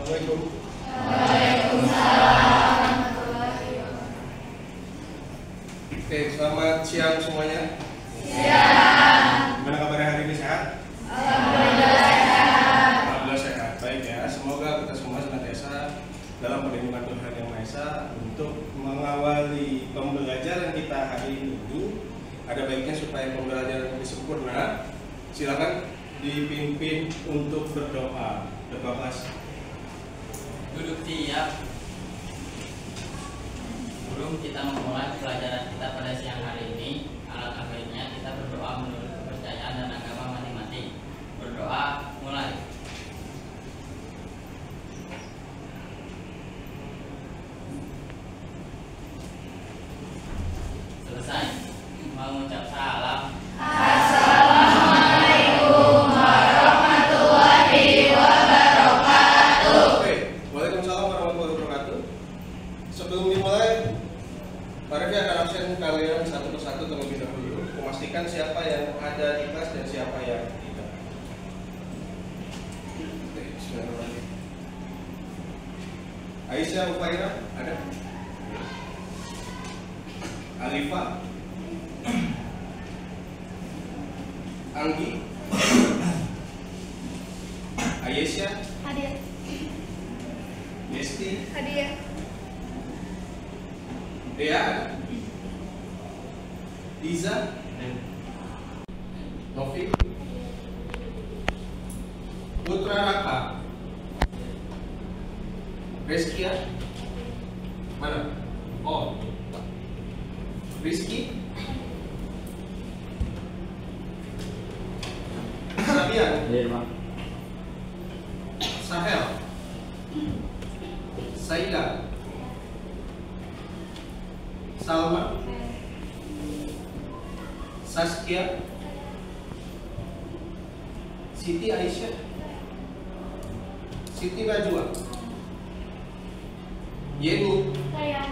Assalamualaikum. Waalaikumsalam. Oke, selamat siang semuanya. Siang. Gimana kabarnya hari ini, sehat? Alhamdulillah sehat. Alhamdulillah sehat. Baik ya, semoga kita semua senantiasa dalam perlindungan Tuhan Yang Maha Esa. Untuk mengawali pembelajaran kita hari ini, ada baiknya supaya pembelajaran ini sempurna, silakan dipimpin untuk berdoa. Berdoa kelas. Duduk siap. Sebelum kita memulai pelajaran kita pada siang hari ini, alangkah baiknya kita berdoa menurut kepercayaan dan agama masing-masing. Berdoa mulai. Selesai. Mengucap salam. Assalamualaikum warahmatullahi wabarakatuh. Oke, waalaikumsalam warahmatullahi wabarakatuh. Sebelum dimulai, mari kita akan absen kalian satu persatu terlebih dahulu, memastikan siapa yang ada di kelas dan siapa yang tidak. Oke, bismillahirrahmanirrahim. Aisyah Ufaira ada? Alifa, Anggi, Aisyah, Hadir. Yesti, Hadir. Dea, Iza, Novi, Putra Raka, Reskia, mana? Oh, Rizky, Sabian, Sahel, Saida, Salma, Saskia, Siti Aisyah, Siti Najwa, Yeni, Saya.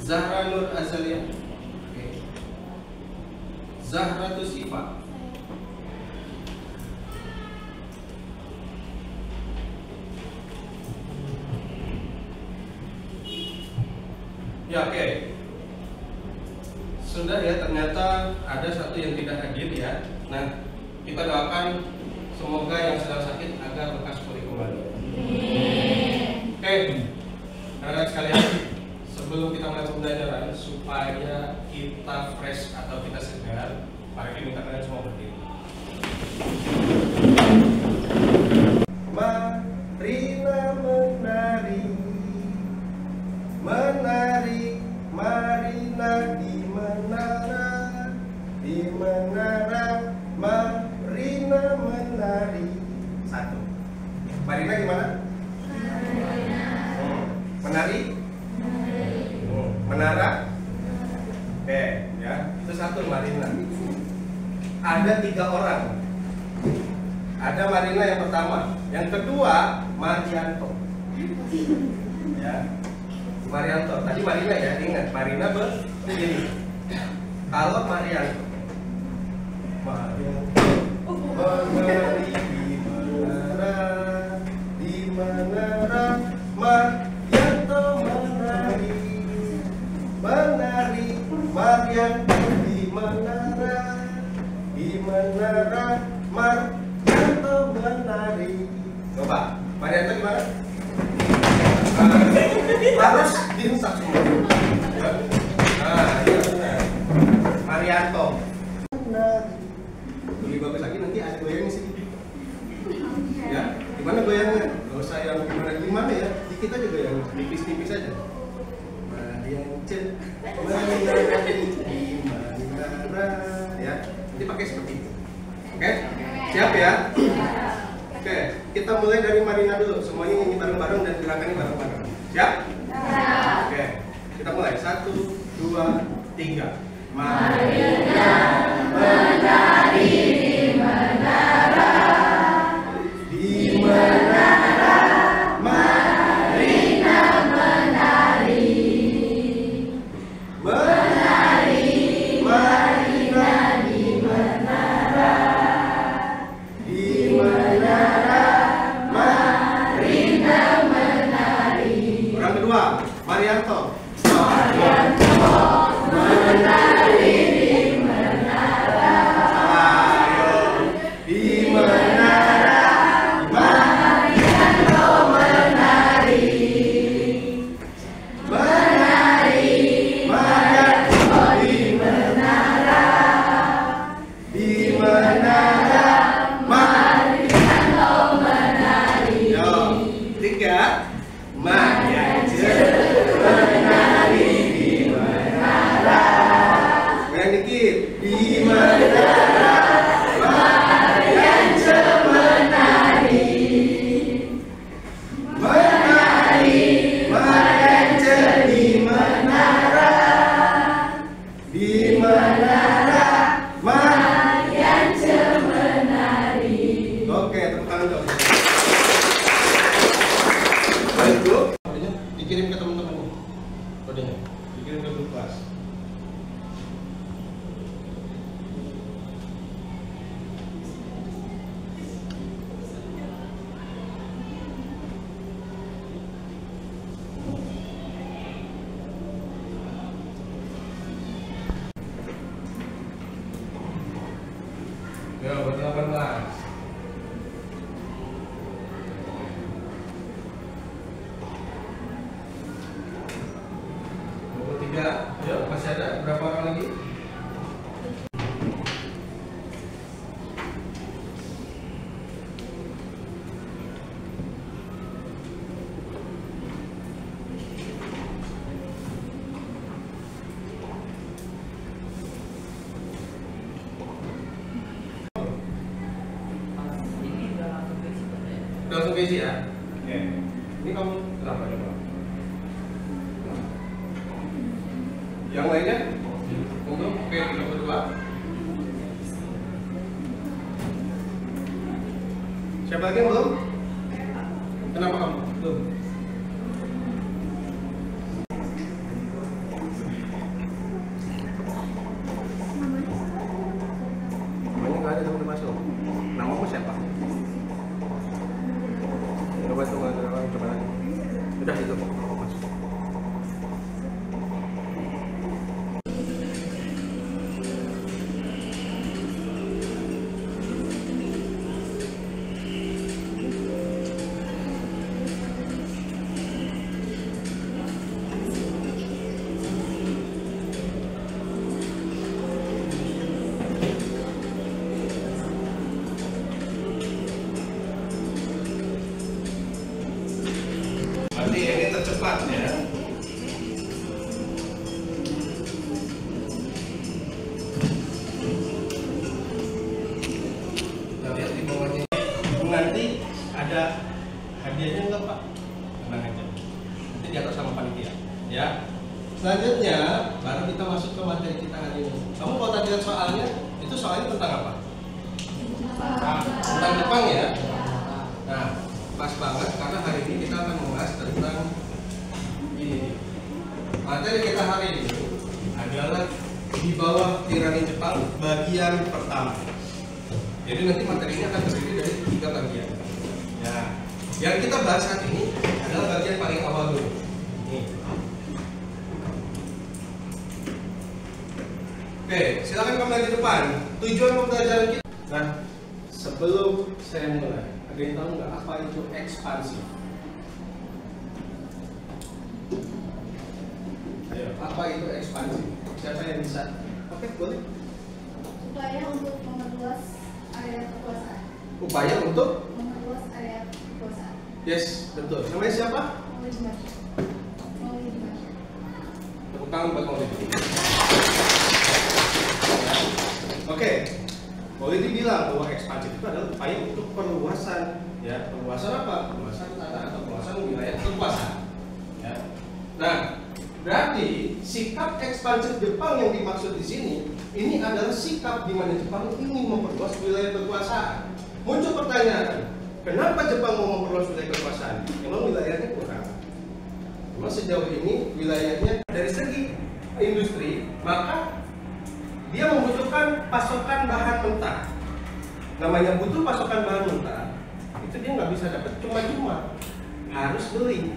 Zahra Nur Azalia, Zahra Tusifa, ya oke. Sudah ya, ternyata ada satu yang tidak hadir ya. Nah, kita doakan semoga yang sedang sakit agar lekas pulih kembali. Oke, anak-anak sekalian, sebelum kita mulai pembelajaran, supaya kita fresh atau kita segar, mari kita minta kalian semua berdiri. Marilah menari, menari, marilah di menara, marilah menari. Satu. Marina gimana? Menari? Menara? Oke, ya. Itu satu Marina. Ada 3 orang. Ada Marina yang pertama. Yang kedua, Marianto. Ya. Marianto. Tadi Marina ya, ingat. Marina begini. Kalau Marianto. Menari di menara, Marianto menari, menari, Marianto di menara, Marianto menari. Coba, Marianto gimana? Harus dihentak semua. Ya. Nah, iya benar. Marianto. Menari. Lebih bagus lagi nanti ada goyangnya sedikit. Ya, gimana goyangnya? Gak usah yang gimana ya? Dikit aja goyang, tipis-tipis aja. Marianto menari di menara. Ya, nanti pakai seperti itu. Oke? Siap ya? Oke, kita mulai dari Marina dulu. Semuanya nyanyi bareng-bareng dan gerakannya bareng-bareng. Siap? Oke, kita mulai. 1, 2, 3. Marina menari di menara, Marina menari, Marina di menara, Marina Udah langsung keisi ya? Oke. Ini kamu berapa coba? Yang lainnya? Untuk oke, 32. Siapa lagi yang belum? Kenapa kamu? Belum. Namanya nggak ada teman masuk. Namamu siapa? Coba tuh nggak ada orang, coba lagi. Udah itu masuk. Berarti ini tercepat ya. Kita lihat di bawahnya. Nanti ada hadiahnya enggak Pak? Tenang aja. Nanti diatur sama panitia. Ya. Selanjutnya baru kita masuk ke materi kita hari ini. Kamu kalau tadi lihat soalnya, itu soalnya tentang apa? Tentang Jepang ya. Nah, pas banget karena hari ini kita akan membahas tentang ini. Materi kita hari ini adalah di bawah tirani Jepang bagian pertama. Jadi nanti materinya akan terdiri dari 3 bagian. Ya, yang kita bahas saat ini adalah bagian paling awal dulu. Nih. Oke, silakan kembali ke depan. Tujuan pembelajaran kita. Nah, sebelum saya mulai, ada yang tahu nggak apa itu ekspansi? Ayo, apa itu ekspansi? Siapa yang bisa? Oke, boleh. Upaya untuk memperluas area kekuasaan. Upaya untuk? Memperluas area kekuasaan. Yes, betul. Namanya siapa? Maulidi Masyar. Maulidi Masyar. Tepuk tangan buat Maulidi. Oke, Maulidi bilang bahwa ekspansi itu adalah upaya untuk perluasan, ya. Perluasan apa? Perluasan tanah atau perluasan wilayah kekuasaan. Ya. Nah, berarti sikap ekspansif Jepang yang dimaksud di sini ini adalah sikap di mana Jepang ingin memperluas wilayah kekuasaan. Muncul pertanyaan, kenapa Jepang mau memperluas wilayah kekuasaan? Memang wilayahnya kurang. Memang sejauh ini wilayahnya dari segi industri, maka dia membutuhkan pasokan bahan mentah. Namanya butuh pasokan bahan mentah, itu dia nggak bisa dapat cuma-cuma, harus beli.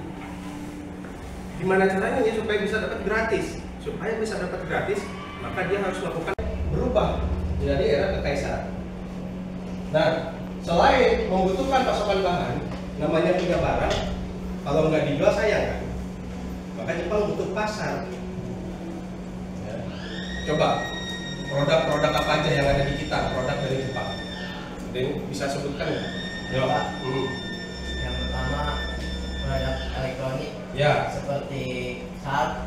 Gimana caranya ya supaya bisa dapat gratis? Supaya bisa dapat gratis, maka dia harus melakukan berubah menjadi era kekaisaran. Nah, selain membutuhkan pasokan bahan, namanya punya barang, kalau nggak dijual sayang kan? Maka Jepang butuh pasar. Ya. Coba produk-produk apa aja yang ada di kita, produk dari Jepang? Ada yang bisa sebutkan nggak? Ya, Pak. Yang pertama produk elektronik Ya. seperti Sharp,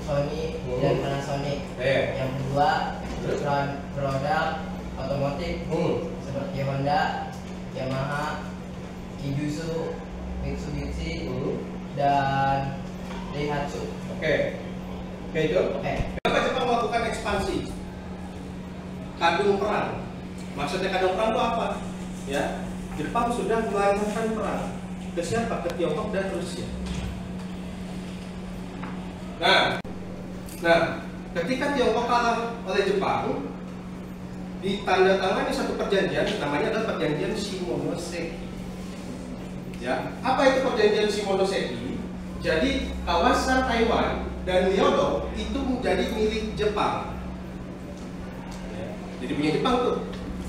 Sony, dan Panasonic. Yang kedua produk otomotif seperti Honda, Yamaha, Isuzu, Mitsubishi, dan Daihatsu. Oke, itu. Kenapa Jepang melakukan ekspansi? Kadung perang. Maksudnya kadung perang itu apa? Ya, Jepang sudah melancarkan perang. Ke siapa? Ke Tiongkok dan Rusia. Nah, ketika Tiongkok kalah oleh Jepang, ditandatangani satu perjanjian, namanya adalah perjanjian Shimonoseki. Ya, apa itu perjanjian Shimonoseki? Jadi kawasan Taiwan dan Liaodong itu menjadi milik Jepang. Ya, jadi punya Jepang tuh.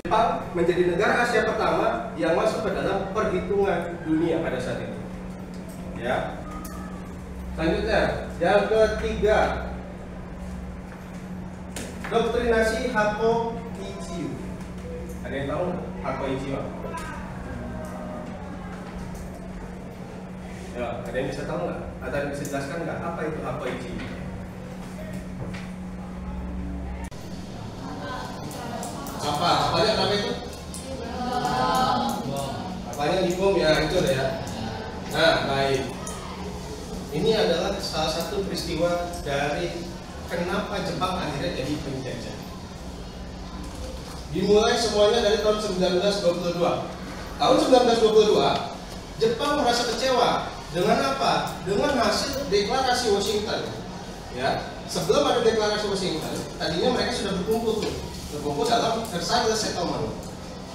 Jepang menjadi negara Asia pertama yang masuk ke dalam perhitungan dunia pada saat itu. Ya. Selanjutnya, yang ketiga, doktrinasi Hako Ichiyo. Ada yang tahu Hako Ichiyo? Ya, ada yang bisa tahu nggak? Ada yang bisa jelaskan nggak apa itu Hako Ichiyo? Apanya itu? Apanya bom ya, hancur ya. Nah, baik. Ini adalah salah satu peristiwa dari kenapa Jepang akhirnya jadi penjajah. Dimulai semuanya dari tahun 1922. Tahun 1922, Jepang merasa kecewa dengan apa? Dengan hasil deklarasi Washington. Ya, sebelum ada deklarasi Washington, tadinya mereka sudah berkumpul dalam Versailles Settlement.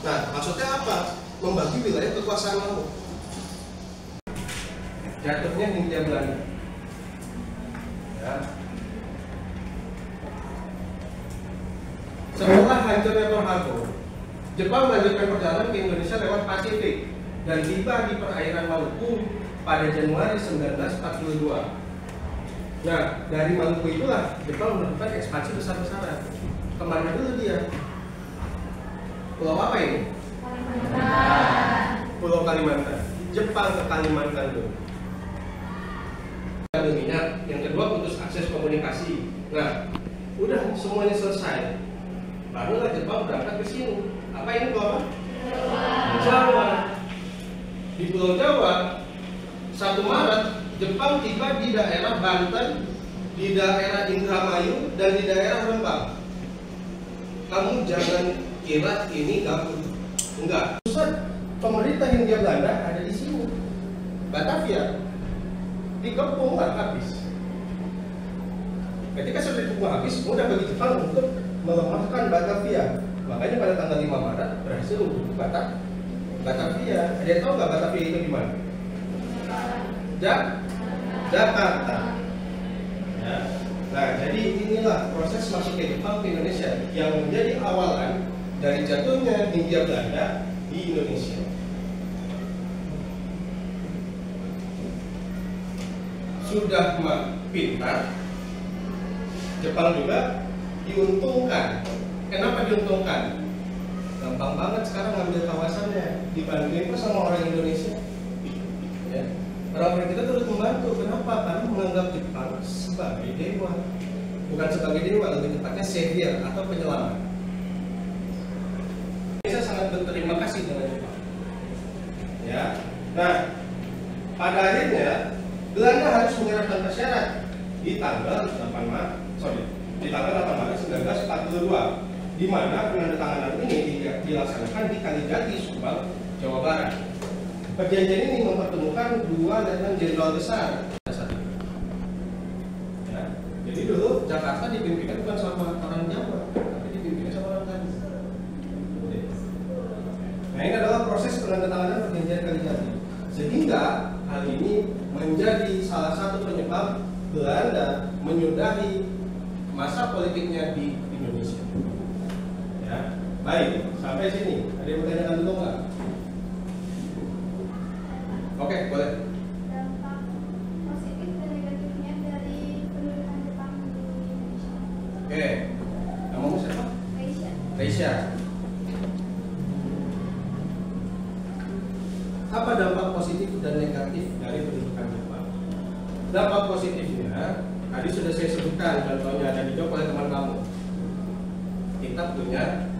Nah, maksudnya apa? Membagi wilayah kekuasaan laut. Jatuhnya Hindia Belanda. Ya. Setelah hancurnya Pearl Harbor, Jepang melanjutkan perjalanan ke Indonesia lewat Pasifik dan tiba di perairan Maluku pada Januari 1942. Nah, dari Maluku itulah Jepang melakukan ekspansi besar-besaran. Kemana dulu dia? Pulau apa ini? Pulau Kalimantan. Jepang ke Kalimantan dulu. Minyak, yang kedua putus akses komunikasi. Nah, udah semuanya selesai. Barulah Jepang berangkat ke sini. Apa ini Pulau? Jawa. Di Pulau Jawa, 1 Maret Jepang tiba di daerah Banten, di daerah Indramayu, dan di daerah Rembang. Kamu jangan kira ini gabung. Enggak. Pusat pemerintah Hindia Belanda ada di sini. Batavia. Dikepung habis. Ketika sudah dikepung habis, mudah bagi Jepang untuk melemahkan Batavia. Makanya pada tanggal 5 Maret berhasil untuk Batavia. Ada yang tahu nggak Batavia itu di mana? Jakarta. Ya. Nah, jadi inilah proses masuknya Jepang ke Indonesia yang menjadi awalan dari jatuhnya Hindia Belanda di Indonesia. Sudah pintar, Jepang juga diuntungkan. Kenapa diuntungkan? Gampang banget sekarang ngambil kawasannya, dibandingin sama orang Indonesia. Ya. Orang-orang kita terus membantu. Kenapa? Karena menganggap Jepang sebagai dewa, bukan sebagai dewa, lebih tepatnya savior atau penyelamat. Saya sangat berterima kasih dengan Jepang. Ya. Nah, pada akhirnya Belanda harus menyerahkan syarat di tanggal 8 Maret 1942, di mana penandatanganan ini dilaksanakan di Kalijati, Subang, Jawa Barat. Perjanjian ini mempertemukan 2 letnan jenderal besar. Ya, jadi dulu Jakarta dipimpin bukan sama orang Jawa, tapi dipimpin sama orang Bali. Nah, ini adalah proses penandatanganan perjanjian Kalijati, sehingga hal ini menjadi salah satu penyebab Belanda menyudahi masa politiknya di Indonesia. Ya, baik, sampai sini. Ada yang bertanyakan dulu nggak? Oke, boleh. Dampak positif dan negatifnya dari pendudukan Jepang di Indonesia. Oke, namamu siapa? Reisha. Apa dampak positif dan negatif dari pendudukan Jepang? Dampak positifnya tadi sudah saya sebutkan, contohnya ada dijawab oleh teman kamu. Kita punya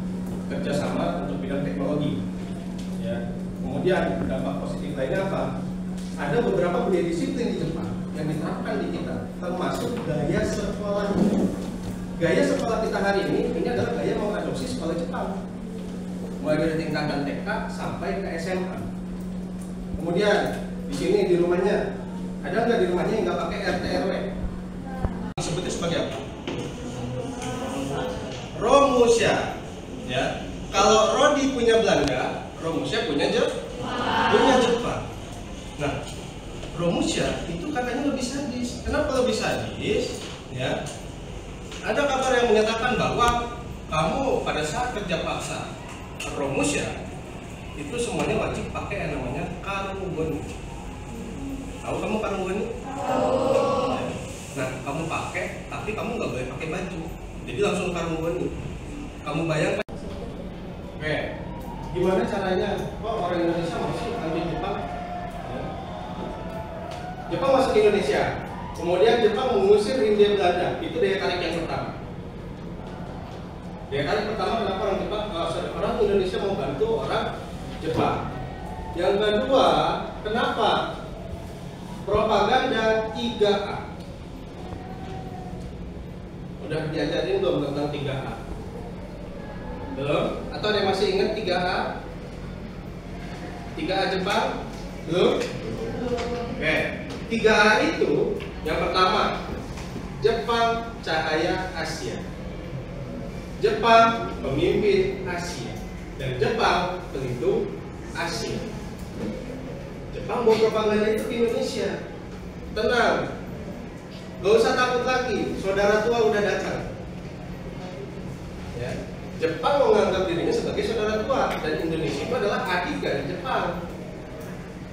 kerjasama untuk bidang teknologi. Ya. Kemudian dampak positif lainnya apa? Ada beberapa budaya disiplin di Jepang yang diterapkan di kita, termasuk gaya sekolah. Gaya sekolah kita hari ini adalah gaya mengadopsi sekolah Jepang, mulai dari tingkatan TK sampai ke SMA. Kemudian di sini di rumahnya ada nggak di rumahnya yang nggak pakai RT RW? Disebutnya sebagai apa? Romusha. Ya. Kalau Rodi punya Belanda, Romusha punya Jepang. Nah, Romusha itu katanya lebih sadis. Kenapa lebih sadis? Ya. Ada kabar yang menyatakan bahwa kamu pada saat kerja paksa Romusha itu semuanya wajib pakai yang namanya karungoni. Tahu kamu karungoni? Tahu. Nah, kamu pakai, tapi kamu nggak boleh pakai baju. Jadi langsung karungoni. Kamu bayangkan. Oke, gimana caranya? Kok orang Indonesia masuk anti Jepang? Ya. Jepang masuk ke Indonesia. Kemudian Jepang mengusir Hindia Belanda. Itu daya tarik yang pertama. Daya tarik pertama kenapa orang Jepang, orang Indonesia mau bantu orang Jepang. Yang kedua, kenapa propaganda 3A? Udah diajarin belum tentang 3A? Belum? Atau ada yang masih ingat 3A? 3A Jepang? Belum? Oke, 3A itu yang pertama, Jepang cahaya Asia, Jepang pemimpin Asia, dan Jepang pelindung Asia. Jepang mau propaganda itu di Indonesia. Tenang, gak usah takut lagi, saudara tua udah datang. Ya. Jepang menganggap dirinya sebagai saudara tua, dan Indonesia itu adalah adik dari Jepang.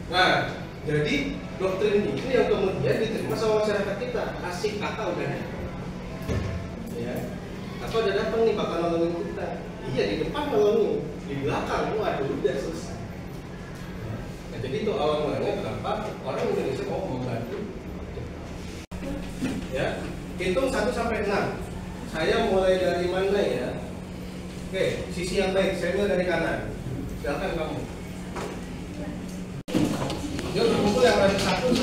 Nah, jadi doktrin ini yang kemudian diterima sama masyarakat kita. Asik, kakak udah datang. Ya, kakak udah datang nih, bakal nolongin kita. Iya, di depan nolongin, di belakang, waduh udah selesai. Nah, jadi itu awal mulanya kenapa orang Indonesia mau membantu. Ya, hitung 1 sampai 6. Saya mulai dari mana ya? Oke, sisi yang baik, saya mulai dari kanan. Silakan kamu. Yuk, berkumpul yang berarti 1.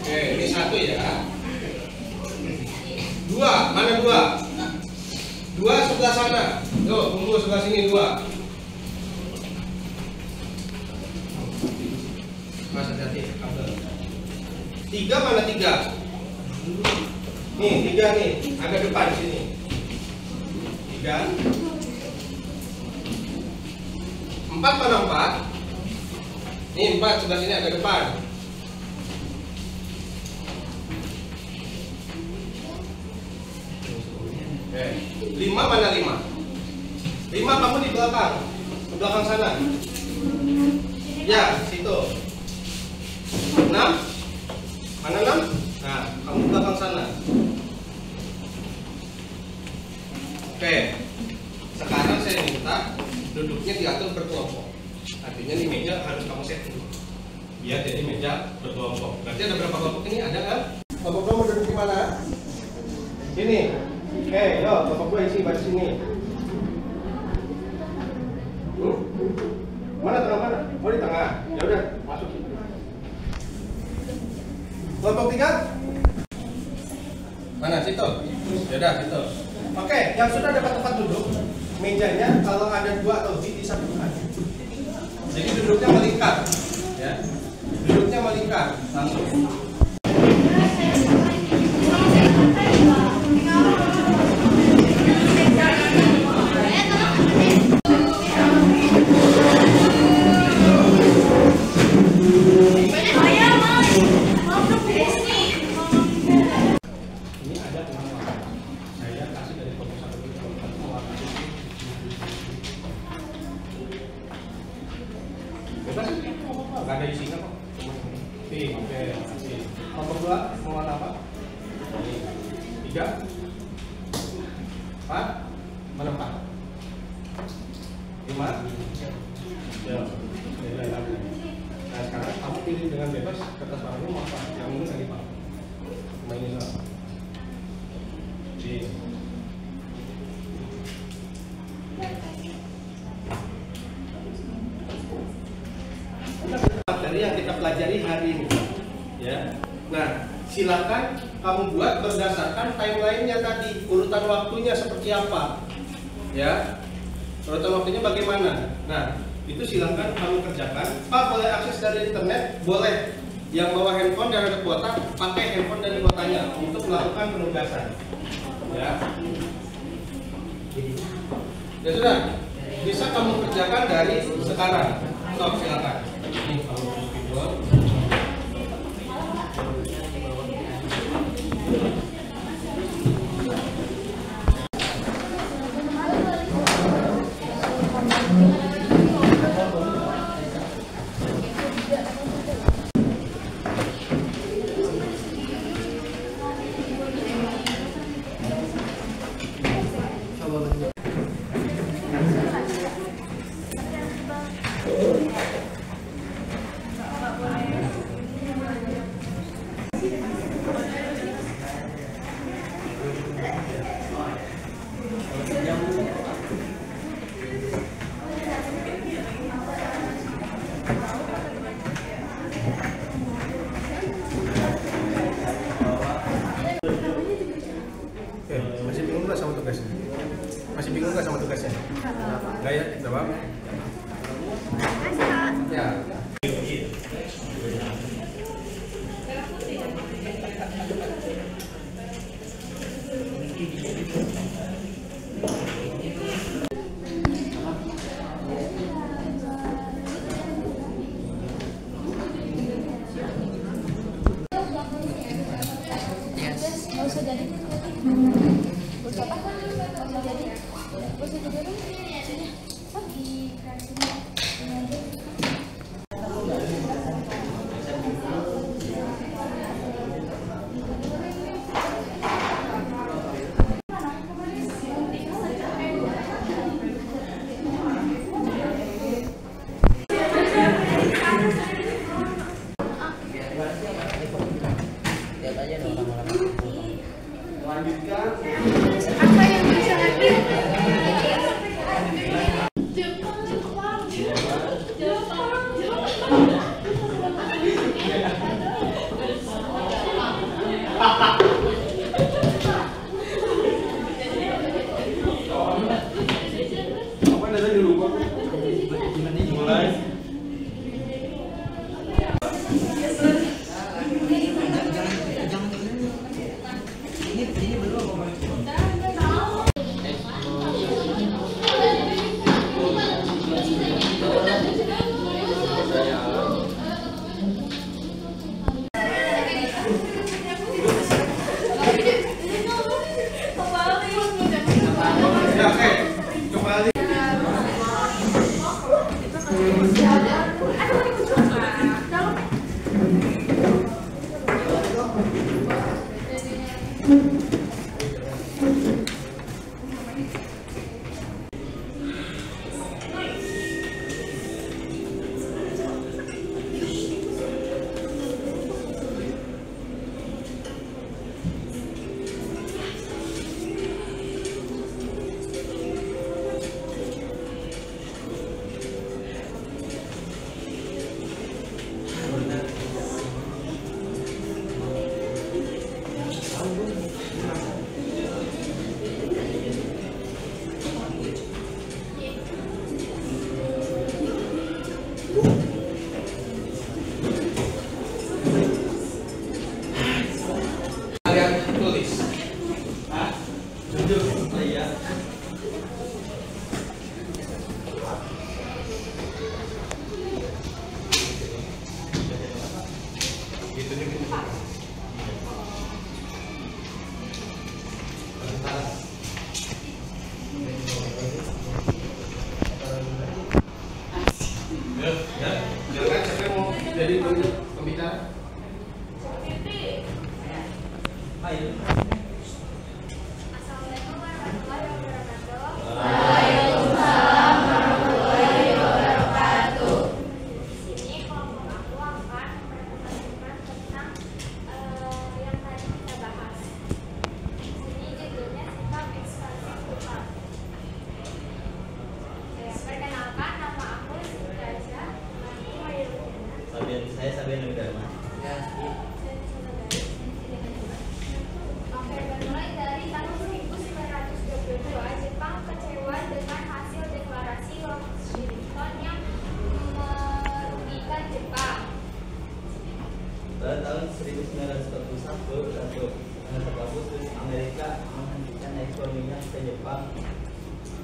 Oke, ini 1 ya. 2, mana 2? 2 sebelah sana. Yuk, kumpul sebelah sini 2. Mas hati-hati, kabel. 3 mana 3? Nih, 3 nih, agak depan sini. 3. 4 mana 4? Nih 4 sebelah sini agak depan. Oke. 5 mana 5? 5 kamu di belakang. Ke belakang sana. Ya, situ. 6. Mana 6? Nah, kamu ke belakang sana. Oke. Sekarang saya minta duduknya diatur berkelompok. Artinya di meja harus kamu setting. Biar jadi meja berkelompok. Berarti ada berapa kelompok ini? Ada kan? Kelompok kamu duduk di mana? Sini. Oke, yuk, kelompok gue isi baris sini. Mana tengah mana? Oh, di tengah. Ya udah, masuk. Kelompok 3? Mana situ? Ya udah, situ. Oke, yang sudah dapat tempat duduk, mejanya kalau ada 2 atau lebih disatukan. Jadi duduknya melingkar, ya. Duduknya melingkar langsung. Gak ada isinya kok. Oke, makasih. Kelompok 2 mau warna apa? 3, 4, mana 4? 5. Ya. Nah, sekarang kamu pilih dengan bebas kertas warnanya mau apa? Yang ini tadi Pak. Mainnya apa? Materi yang kita pelajari hari ini, ya. Nah, silakan kamu buat berdasarkan timeline-nya tadi, urutan waktunya seperti apa, ya. Urutan waktunya bagaimana? Nah, itu silakan kamu kerjakan. Pak, boleh akses dari internet? Boleh. Yang bawa handphone dan ada kuota, pakai handphone dari kuotanya untuk melakukan penugasan, ya. Ya sudah, bisa kamu kerjakan dari sekarang. Stop, silakan. Ini kamu video. Masih bingung nggak sama tugasnya? Nggak ya? Jawab. Ya. Nggak usah jadi. Usah apa? Nggak usah jadi. Usah jadi apa? Oh, dikasih. Apa yang bisa lagi? Apa ada di lupa? Mulai. Ya, oke. Kembali. Silakan siapa yang mau jadi pembicara? Ayo. Assalamualaikum warahmatullahi wabarakatuh. Waalaikumsalam warahmatullahi wabarakatuh. Di sini kelompok aku akan mempresentasikan tentang yang tadi kita bahas. Di sini judulnya sikap ekspansif Tuhan. Perkenalkan, nama aku Siti Raja. Aku Mayurudina. Saya Sabian Nugama. Oke, bermulai dari tahun 1922, Jepang kecewa dengan hasil deklarasi Washington yang merugikan Jepang. Pada tahun 1941, Ratu Agustus Amerika menghentikan ekspor minyak ke Jepang.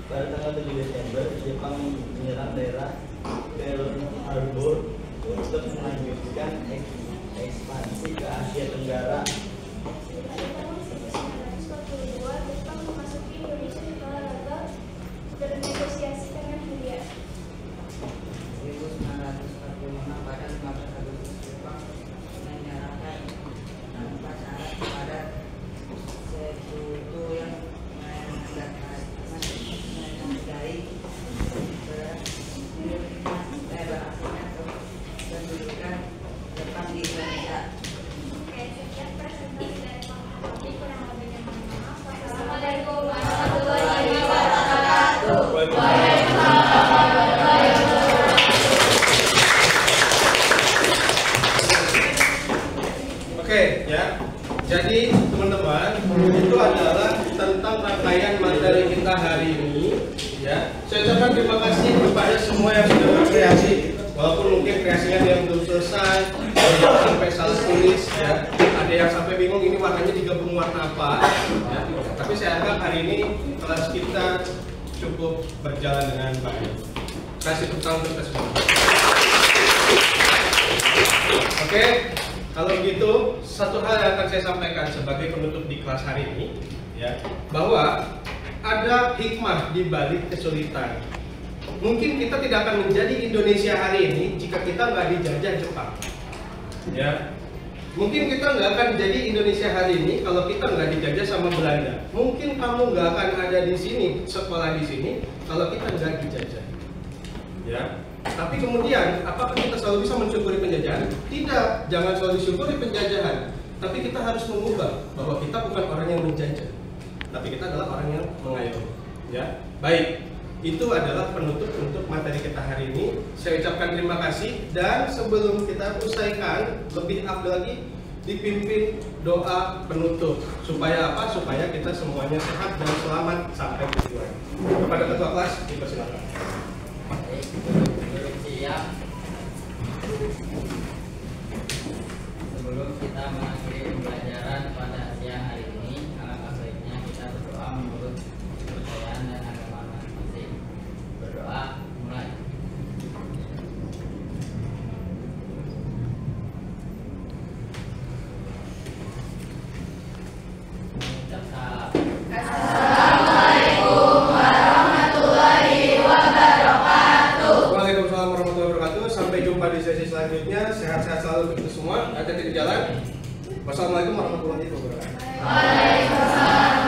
Pada tanggal 7 Desember, Jepang menyerang daerah Pearl Harbor untuk melanjutkan ekspansi ke Asia Tenggara. Pada tahun 1942, Jepang memasuki Indonesia setelah gagal bernegosiasi dengan Hindia. 1945 pada 15 Agustus Jepang menyerahkan tanpa syarat kepada sekutu yang menandai berhasilnya kedudukan Jepang di Indonesia. Oke, sekian presentasi dari Pak Hakim. kita hari ini, ya. Saya ucapkan terima kasih kepada semua yang sudah berkreasi, walaupun mungkin kreasinya ada yang belum selesai, ada yang sampai salah tulis, ya. Ada yang sampai bingung ini warnanya digabung warna apa, ya. Tapi saya anggap hari ini kelas kita cukup berjalan dengan baik. Kasih tepuk tangan untuk kita semua. Oke, kalau begitu satu hal yang akan saya sampaikan sebagai penutup di kelas hari ini, ya, bahwa ada hikmah di balik kesulitan. Mungkin kita tidak akan menjadi Indonesia hari ini jika kita nggak dijajah Jepang, ya. Mungkin kita nggak akan jadi Indonesia hari ini kalau kita nggak dijajah sama Belanda. Mungkin kamu nggak akan ada di sini, sekolah di sini, kalau kita nggak dijajah, ya. Tapi kemudian, apakah kita selalu bisa mensyukuri penjajahan? Tidak, jangan selalu disyukuri penjajahan. Tapi kita harus mengubah bahwa kita bukan orang yang menjajah, tapi kita adalah orang yang mengayomi. Ya, baik. Itu adalah penutup untuk materi kita hari ini. Saya ucapkan terima kasih, dan sebelum kita selesaikan, lebih afdal lagi dipimpin doa penutup. Supaya apa? Supaya kita semuanya sehat dan selamat sampai tujuan. Kepada ketua kelas, dipersilakan. Siap. Sebelum kita mengakhiri pembelajaran pada siang hari ini, alangkah baiknya kita berdoa menurut kepercayaan dan agama masing-masing. Berdoa mulai. Ucap salam. Waalaikumsalam warahmatullahi wabarakatuh. Sampai jumpa di sesi selanjutnya. Sehat-sehat selalu untuk kita semua. Hati-hati di jalan. Wassalamualaikum warahmatullahi wabarakatuh. Waalaikumsalam.